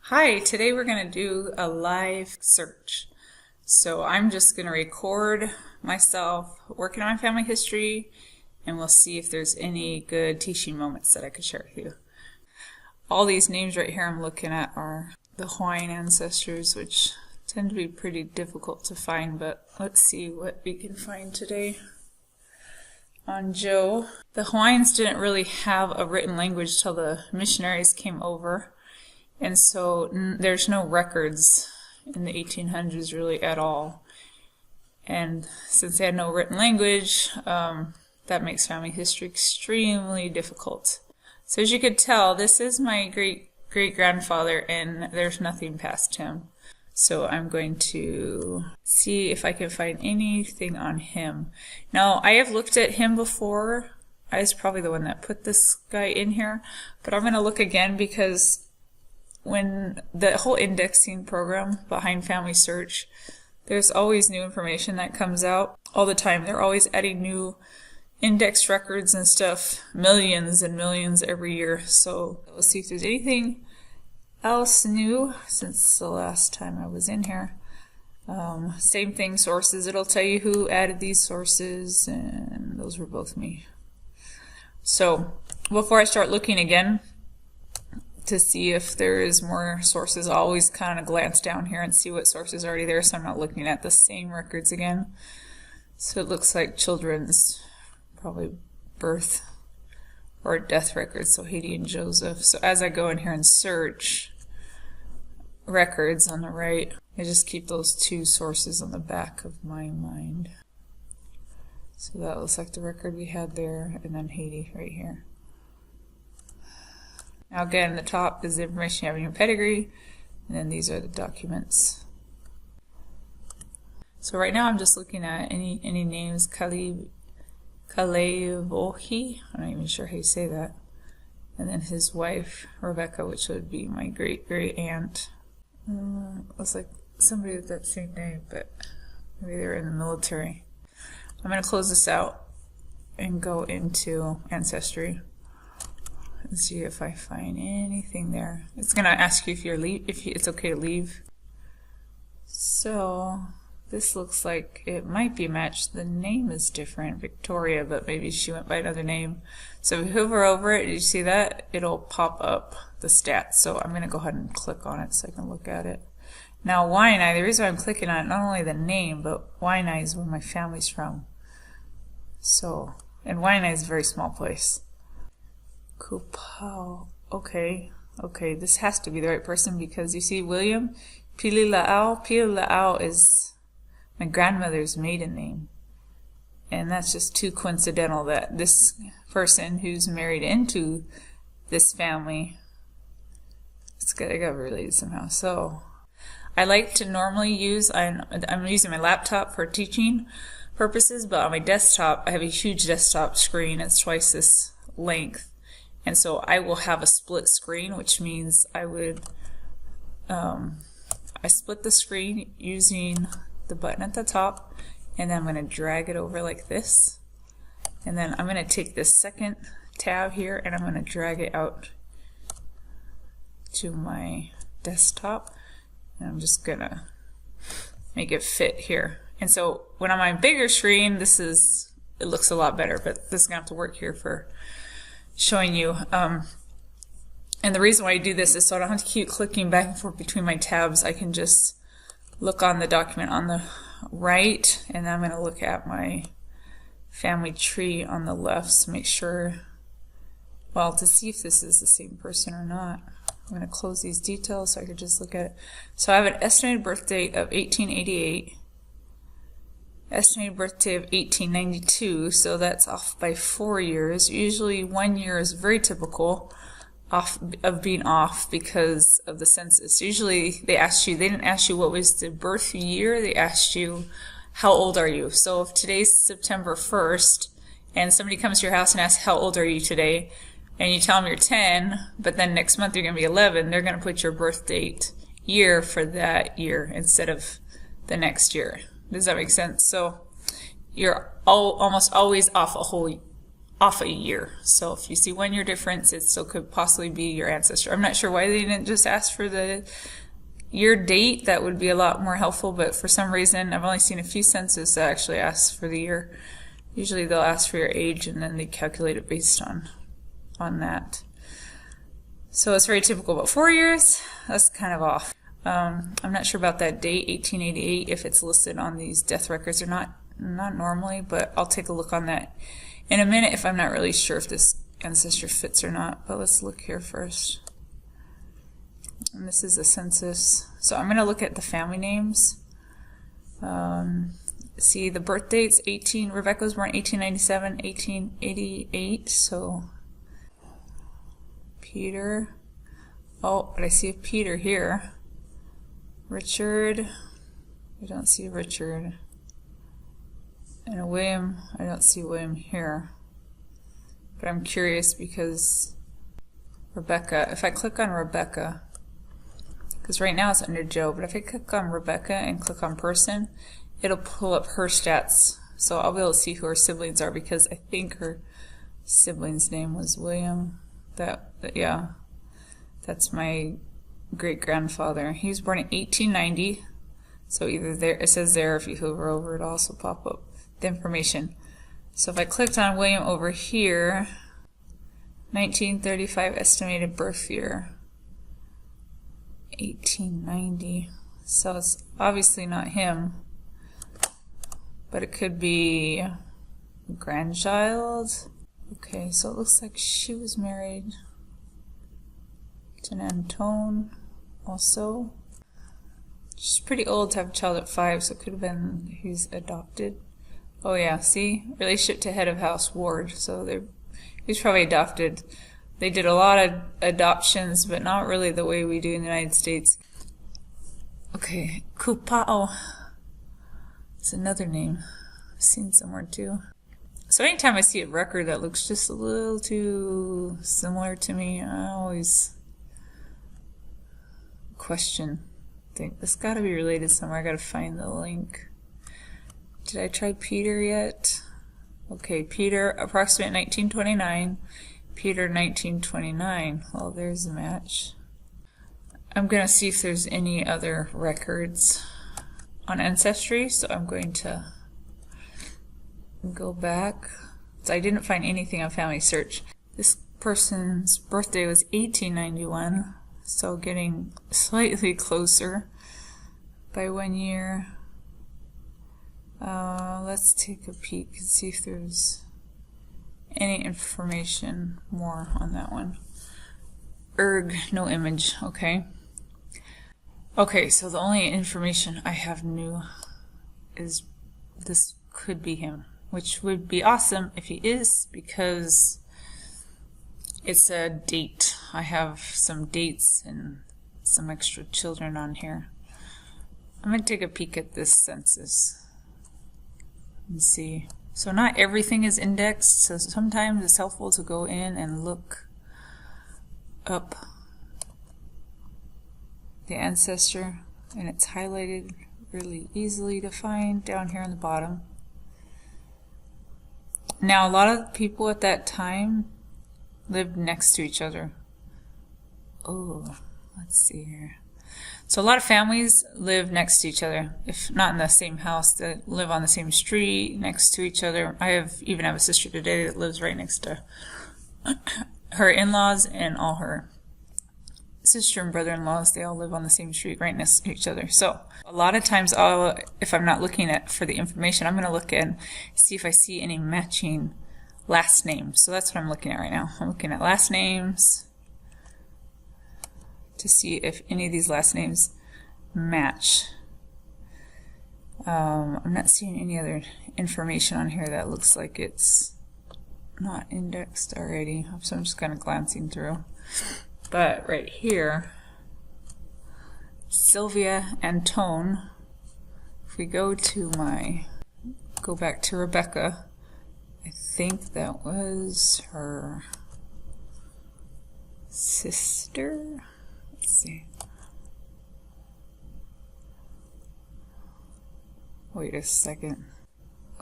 Hi, today we're going to do a live search. So I'm just going to record myself working on my family history, and we'll see if there's any good teaching moments that I could share with you. All these names right here I'm looking at are the Hawaiian ancestors, which tend to be pretty difficult to find, but let's see what we can find today. On Joe, the Hawaiians didn't really have a written language till the missionaries came over. And so there's no records in the 1800s really at all. And since they had no written language, that makes family history extremely difficult. So as you could tell, this is my great-great-grandfather, and there's nothing past him. So I'm going to see if I can find anything on him. Now, I have looked at him before. I was probably the one that put this guy in here. But I'm going to look again because when the whole indexing program behind FamilySearch, there's always new information that comes out all the time. They're always adding new index records and stuff, millions and millions every year. So we'll see if there's anything else new since the last time I was in here. Same thing, sources. It'll tell you who added these sources, and those were both me. So before I start looking again, to see if there is more sources, I'll always kind of glance down here and see what sources are already there, so I'm not looking at the same records again. So it looks like children's, probably birth or death records, so Haiti and Joseph. So as I go in here and search records on the right, I just keep those two sources on the back of my mind. So that looks like the record we had there, and then Haiti right here. Now again, the top is the information you have in your pedigree, and then these are the documents. So right now I'm just looking at any names. Kalevohi, I'm not even sure how you say that. And then his wife, Rebecca, which would be my great-great-aunt. Looks like somebody with that same name, but maybe they were in the military. I'm going to close this out and go into Ancestry and see if I find anything there. It's going to ask you if it's okay to leave. So this looks like it might be matched. The name is different, Victoria, but maybe she went by another name. So if you hover over it, you see that? It'll pop up the stats. So I'm going to go ahead and click on it so I can look at it. Now Waianae, the reason why I'm clicking on it, not only the name, but Waianae is where my family's from. So, and Waianae is a very small place. Kupau. Okay, this has to be the right person because you see William Pilila'au. Pilila'au is my grandmother's maiden name. And that's just too coincidental that this person who's married into this family, it's got related somehow. So I like to normally use, I'm using my laptop for teaching purposes, but on my desktop, I have a huge desktop screen. It's twice this length. And so I will have a split screen, which means I split the screen using the button at the top, and then I'm going to drag it over like this. And then I'm going to take this second tab here and I'm going to drag it out to my desktop. And I'm just going to make it fit here. And so when I'm on my bigger screen, it looks a lot better, but this is going to have to work here for showing you. And the reason why I do this is so I don't have to keep clicking back and forth between my tabs. I can just look on the document on the right, and then I'm going to look at my family tree on the left to make sure, well, to see if this is the same person or not. I'm going to close these details so I can just look at it. So I have an estimated birth date of 1888. Estimated birth date of 1892, so that's off by 4 years. Usually 1 year is very typical of being off because of the census. Usually they didn't ask you what was the birth year, they asked you how old are you. So if today's September 1st and somebody comes to your house and asks how old are you today, and you tell them you're 10, but then next month you're going to be 11, they're going to put your birth date year for that year instead of the next year. Does that make sense? So you're almost always off a off a year. So if you see 1 year difference, it still could possibly be your ancestor. I'm not sure why they didn't just ask for the year date. That would be a lot more helpful, but for some reason, I've only seen a few census that actually ask for the year. Usually they'll ask for your age and then they calculate it based on that. So it's very typical, but 4 years, that's kind of off. I'm not sure about that date, 1888, if it's listed on these death records or not normally, but I'll take a look on that in a minute if I'm not really sure if this ancestor fits or not. But let's look here first. And this is a census. So I'm going to look at the family names. See the birth dates. Rebecca was born 1897, 1888. So Peter. Oh, but I see a Peter here. Richard. I don't see Richard. And a William. I don't see William here. But I'm curious because Rebecca, if I click on Rebecca, because right now it's under Joe, but if I click on Rebecca and click on person, it'll pull up her stats. So I'll be able to see who her siblings are, because I think her sibling's name was William. Yeah, that's my great-grandfather. He was born in 1890. So either there, it says there, if you hover over, it'll also pop up the information. So if I clicked on William over here, 1935 estimated birth year, 1890. So it's obviously not him, but it could be a grandchild. Okay, so it looks like she was married to an Antone also. She's pretty old to have a child at 5, so it could have been he's adopted. Oh yeah, see? Relationship to head of house, Ward. So he's probably adopted. They did a lot of adoptions, but not really the way we do in the United States. Okay, Kupao. It's another name I've seen somewhere too. So anytime I see a record that looks just a little too similar to me, I always think this got to be related somewhere. I got to find the link. Did I try Peter yet? Okay, Peter, approximate 1929. Peter, 1929. Well, there's a match. I'm going to see if there's any other records on Ancestry, so I'm going to go back. So I didn't find anything on FamilySearch. This person's birthday was 1891, so getting slightly closer by 1 year. Let's take a peek and see if there's any information more on that one. No image. Okay. Okay, so the only information I have new is this could be him, which would be awesome if he is, because it's a date. I have some dates and some extra children on here. I'm going to take a peek at this census and see. So not everything is indexed, so sometimes it's helpful to go in and look up the ancestor, and it's highlighted really easily to find down here on the bottom. Now a lot of people at that time lived next to each other. Oh, let's see here. So a lot of families live next to each other, if not in the same house, they live on the same street next to each other. I even have a sister today that lives right next to her in-laws, and all her sister and brother-in-laws, they all live on the same street right next to each other. So a lot of times if I'm not looking for the information, I'm going to look and see if I see any matching last names. So that's what I'm looking at right now. I'm looking at last names to see if any of these last names match. I'm not seeing any other information on here that looks like it's not indexed already, so I'm just kind of glancing through. But right here, Sylvia Antone, if we go back to Rebecca, I think that was her sister. Let's see. Wait a second.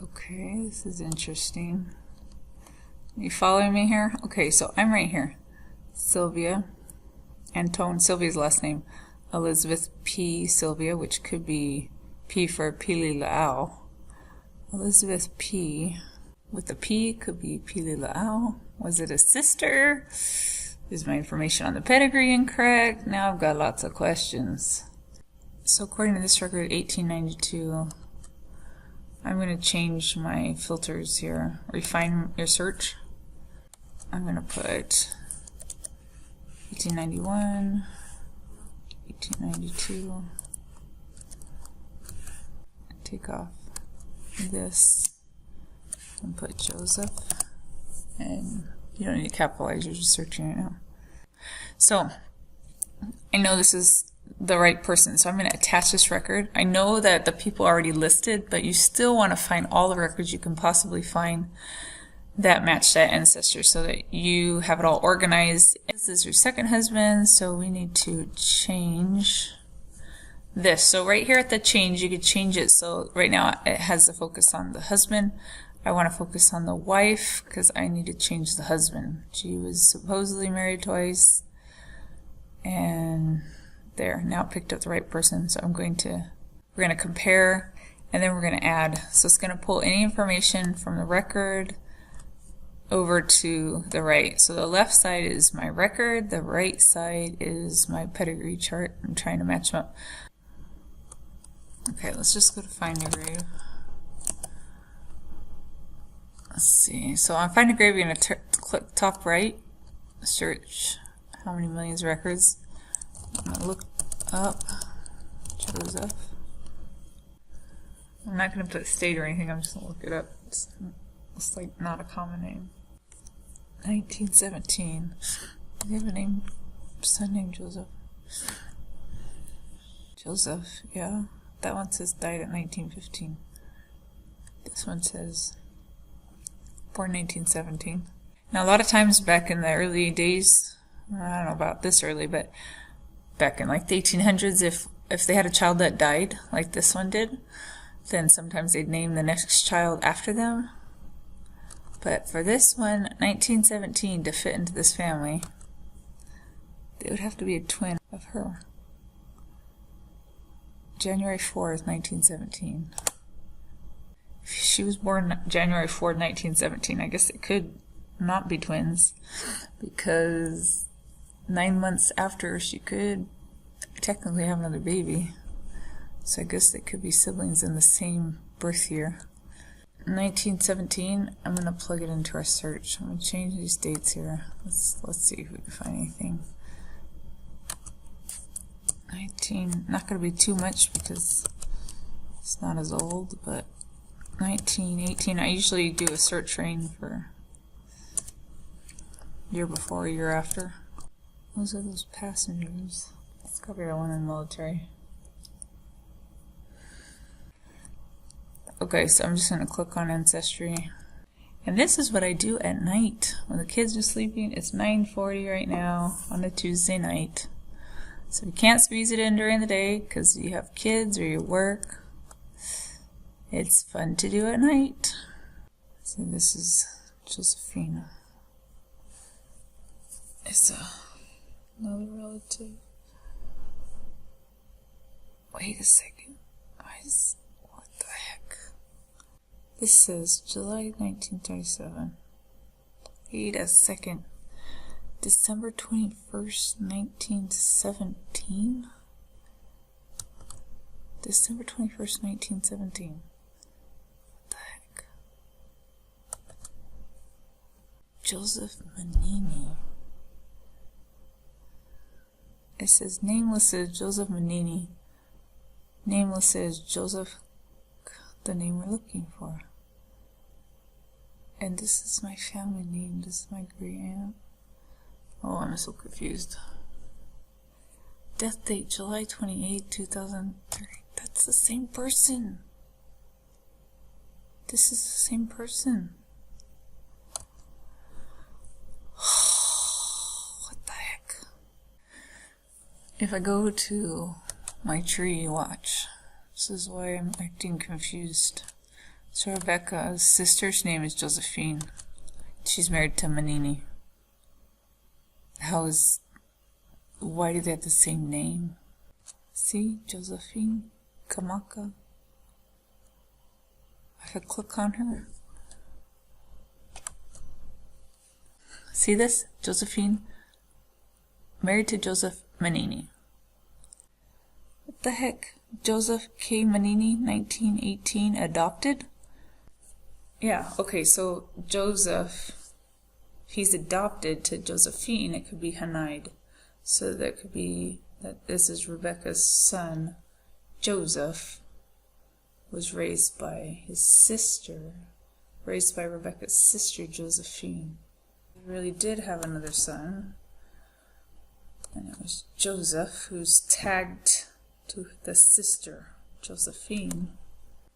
Okay, this is interesting. You following me here? Okay, so I'm right here. Sylvia, Antone, Sylvia's last name. Elizabeth P. Sylvia, which could be P for Pili La'au. Elizabeth P. with the P could be Pili La'au. Was it a sister? Is my information on the pedigree incorrect? Now I've got lots of questions. So according to this record, 1892, I'm going to change my filters here. Refine your search. I'm going to put 1891, 1892. Take off this and put Joseph. And you don't need to capitalize, you're just searching right now. So I know this is the right person, so I'm going to attach this record. I know that the people are already listed, but you still want to find all the records you can possibly find that match that ancestor so that you have it all organized. This is your second husband, so we need to change this. So right here at the change, you could change it. So right now it has the focus on the husband. I want to focus on the wife because I need to change the husband. She was supposedly married twice, and there, now it picked up the right person. So we're going to compare, and then we're going to add. So it's going to pull any information from the record over to the right. So the left side is my record, the right side is my pedigree chart. I'm trying to match them up. Okay, let's just go to Find a Grave. Let's see. So on Find a Grave, you're going to click top right, search how many millions of records. I'm going to look up Joseph. I'm not going to put state or anything, I'm just going to look it up. It's like not a common name. 1917. Do you have a name? Son named Joseph. Joseph, yeah. That one says died at 1915. This one says born 1917. Now a lot of times back in the early days, I don't know about this early, but back in like the 1800s, if they had a child that died, like this one did, then sometimes they'd name the next child after them. But for this one, 1917, to fit into this family, they would have to be a twin of her. January 4th, 1917. If she was born January 4th, 1917, I guess it could not be twins, because 9 months after she could technically have another baby. So I guess they could be siblings in the same birth year. 1917, I'm going to plug it into our search. I'm going to change these dates here. Let's see if we can find anything. 19, not going to be too much because it's not as old, but 1918, I usually do a search range for year before, year after. Those are those passengers. It's got to be the one in the military. Okay, so I'm just going to click on Ancestry. And this is what I do at night when the kids are sleeping. It's 9:40 right now on a Tuesday night. So you can't squeeze it in during the day because you have kids or you work. It's fun to do at night. So this is Josephina. It's another relative. Wait a second. What the heck? This says July 1937. Wait a second. December 21st, 1917? December 21st, 1917. What the heck? Joseph Manini. It says nameless is Joseph Manini. Nameless is Joseph, the name we're looking for. And this is my family name. This is my great aunt. Oh, I'm so confused. Death date, July 28, 2003. That's the same person. This is the same person. What the heck? If I go to my tree, watch. This is why I'm acting confused. So Rebecca's sister's name is Josephine. She's married to Manini. Why do they have the same name? See, Josephine Kamaka. I could click on her. See this? Josephine, married to Joseph Manini. What the heck? Joseph K. Manini, 1918, adopted? Yeah, okay, so Joseph, if he's adopted to Josephine, it could be Hanaid. So that could be that this is Rebecca's son, Joseph, was raised by his sister, raised by Rebecca's sister, Josephine. He really did have another son, and it was Joseph, who's tagged to the sister, Josephine.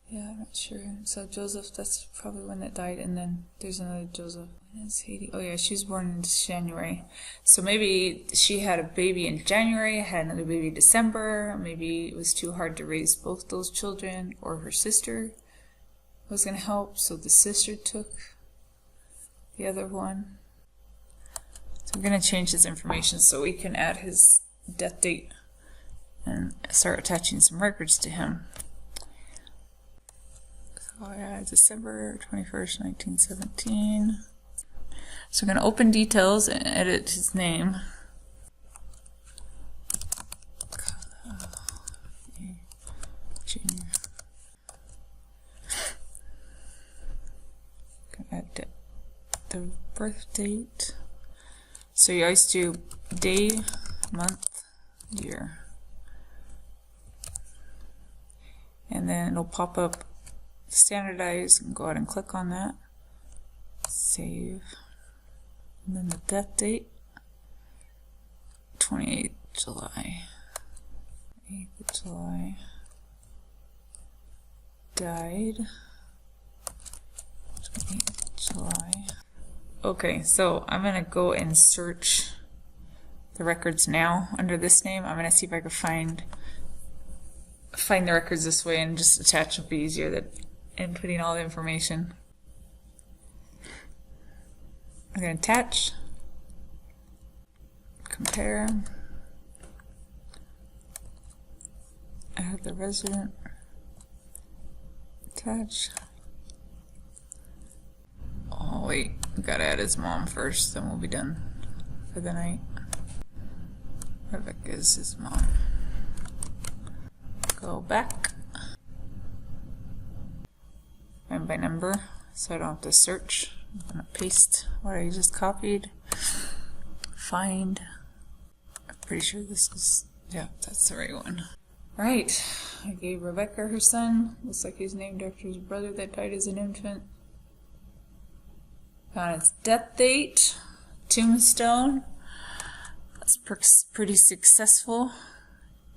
Yeah, I'm not sure. So Joseph, that's probably one that died, and then there's another Joseph. When is Haiti? Oh yeah, she was born in January. So maybe she had a baby in January, had another baby in December. Maybe it was too hard to raise both those children, or her sister was going to help, so the sister took the other one. So I'm going to change this information so we can add his death date and start attaching some records to him. So yeah, December 21st, 1917. So we're going to open details and edit his name. Junior. Add the birth date. So you always do day, month, year. And then it'll pop up standardize, and go ahead and click on that. Save. And then the death date, 28th July. 8th July. Died. 28th July. Okay, so I'm going to go and search the records now under this name. I'm going to see if I can find the records this way, and just attach will be easier than inputting all the information. I'm going to attach, compare, add the resident, attach. Oh wait, we gotta add his mom first, then we'll be done for the night. Rebecca is his mom. Go back. Find by number, so I don't have to search. I'm gonna paste what I just copied. Find. I'm pretty sure this is, yeah, that's the right one. Right, I gave Rebecca her son. Looks like he's named after his brother that died as an infant. Found his death date, tombstone. That's pretty successful.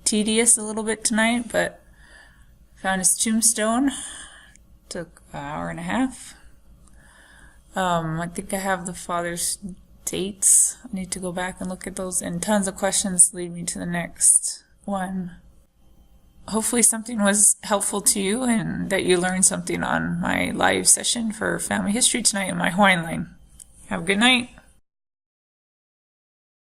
Tedious a little bit tonight, but found his tombstone. Took an hour and a half. I think I have the father's dates. I need to go back and look at those, and tons of questions lead me to the next one. Hopefully something was helpful to you and that you learned something on my live session for family history tonight in my Hawaiian line. Have a good night.